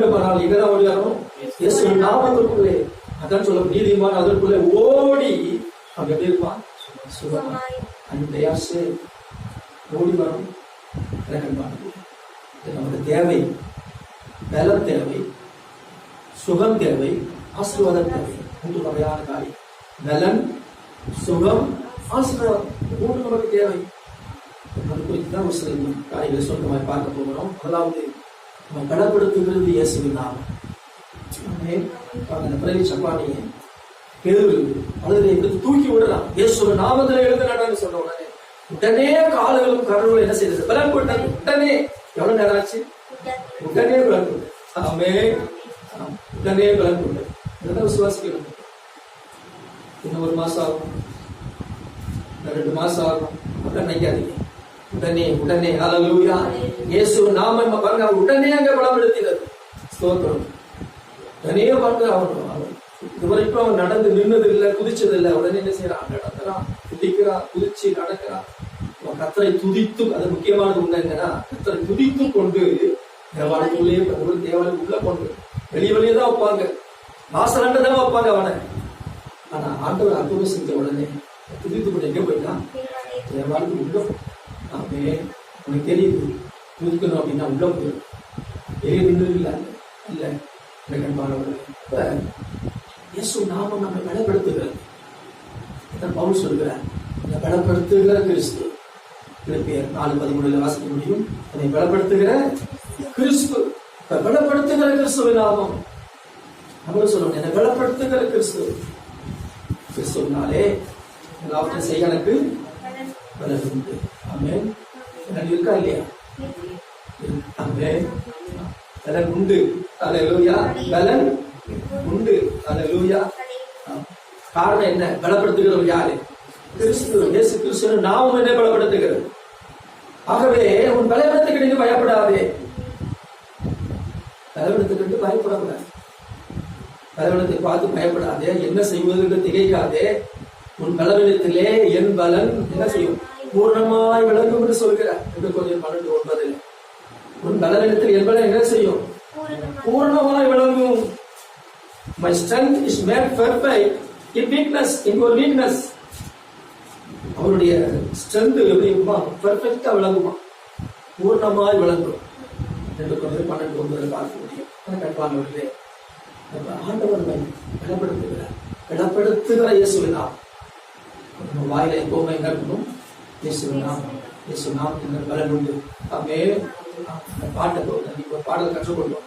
வேண்டுமானால் எங்கதான் ஓடியாரணும்? இயேசுவின் நாமத்திற்குள்ளே. அதான் சொல்ல நீதிமான் அதற்குள்ளே ஓடி அவன் எப்படி இருப்பான்? சுகமாய். அந்த ஓடி வரும். நமக்கு தேவை, பலம் தேவை, சுகம் தேவை, ஆசீர்வாதம் தேவை. 3 வகையான காரியம். பலன், சுகம், ஆசீர்வாதம். 3 நமக்கு தேவை. அது குறித்து தான் ஒரு சில காரியங்களை சொல்ல பார்க்க போகிறோம். முதலாவது நம்ம பலப்படுத்துகிறது இயேசுவின் நாமம். அந்த பிறவி சப்பானியை பேதுரு அதை எடுத்து தூக்கி விடலாம். இயேசுவின் நாமத்தில் எழுதுனான்னு சொன்ன உடனே கால்களும் கரங்களும் என்ன செய்தது? பலப்பட்டது. உடனே எவ்வளவு நேரம் ஆச்சு? உடனே பலப்பட்டது. உடனே பலப்பட்டது. இதெல்லாம் விசுவாசிக்கணும். இன்னும் 1 மாசம் ஆகும், 2 மாசம் ஆகும், அப்புறம் நினைக்காதீங்க. உடனே உடனே ஹல்லேலூயா. இயேசு நாமம் பாருங்க, உடனே அங்க பலப்படுத்தினது. ஸ்தோத்திரம். உடனே பாருங்க, அவன் இதுவரைக்கும் அவன் நடந்து நின்னது இல்லை, குதிச்சது இல்லை. உடனே என்ன செய்யறான்? நடக்கிறான், குதிக்கிறான், குதிச்சு நடக்கிறான். கர்த்தரை துதித்து, அது முக்கியமானது என்னன்னா, கர்த்தரை துதித்து கொண்டு தேவாலயத்துள்ளே தேவாலயம் உள்ள கொண்டு வெளியே தான் வைப்பாங்க, வாசலாண்ட தான் வைப்பாங்க அவனை. ஆனா ஆண்டவர் அற்புதம் செஞ்ச உடனே துதித்து கொண்டு எங்க போயிட்டான்? தேவாலயத்துக்கு உள்ள. ஆமே, உனக்கு தெரியுது துதிக்கணும் அப்படின்னா உள்ள போயிடும். வெளியே நின்று இல்லை இல்ல கண்பானவர்கள். இயேசு நாமம் நம்மை பலப்படுத்துகிறது. பவுல் சொல்கிறார், பலப்படுத்துகிற கிறிஸ்து. பிலிப்பியர் 4:13 வாசிக்க முடியும். அதை பலப்படுத்துகிற கிறிஸ்து, பலப்படுத்துகிற கிறிஸ்துவின் நாமம். நம்மளும் சொல்லணும், என்னை பலப்படுத்துகிற கிறிஸ்து. கிறிஸ்துவனாலே எல்லாவற்றையும் செய்ய எனக்கு பலன் உண்டு. ஆமென். எனக்கு இருக்கா இல்லையா? ஆமென். பலன் உண்டு. ஹல்லேலூயா. பலன் உண்டு. ஹல்லேலூயா. காரணம் என்ன? பலப்படுத்துகிறவர் யாரு? கிறிஸ்து. இயேசு கிறிஸ்து நாமம் என்ன பலப்படுத்துகிறது. ஆகவே உன் பலவீனத்துக்கு பயப்படாதே. பலவீனத்துக்கு பயப்படக்கூடாது. பலவீனத்தை பார்த்து பயப்படாதே. என்ன செய்வதற்கு திகைக்காதே. உன் பலவீனத்திலே என் பலன் என்ன செய்யும்? பூர்ணமாய் விளங்கும் என்று சொல்கிறார். 2:12. உன் பலவீனத்தில் என் பலன் என்ன செய்யும்? பூர்ணமாய் விளங்கும். My strength is made perfect in weakness, in your weakness. அவருடைய ஸ்ட்ரென்த் எப்படி இருக்குமா? பெர்ஃபெக்டா விளங்குமா, பூர்ணமாய் விளங்கும். 2:12 பார்க்க முடியும். கண்பானவர்களே, ஆண்டவர் பலப்படுத்துகிறார். பலப்படுத்துகிற இயேசுவின் நாமம் நம்ம வாயில எப்பவுமே என்ன இருக்கணும்? இயேசுவின் நாமம். இயேசு நாமத்தின் பலன் உண்டு. ஆமே. பாட்டை பாடல் கற்றுக்கொள்வோம்.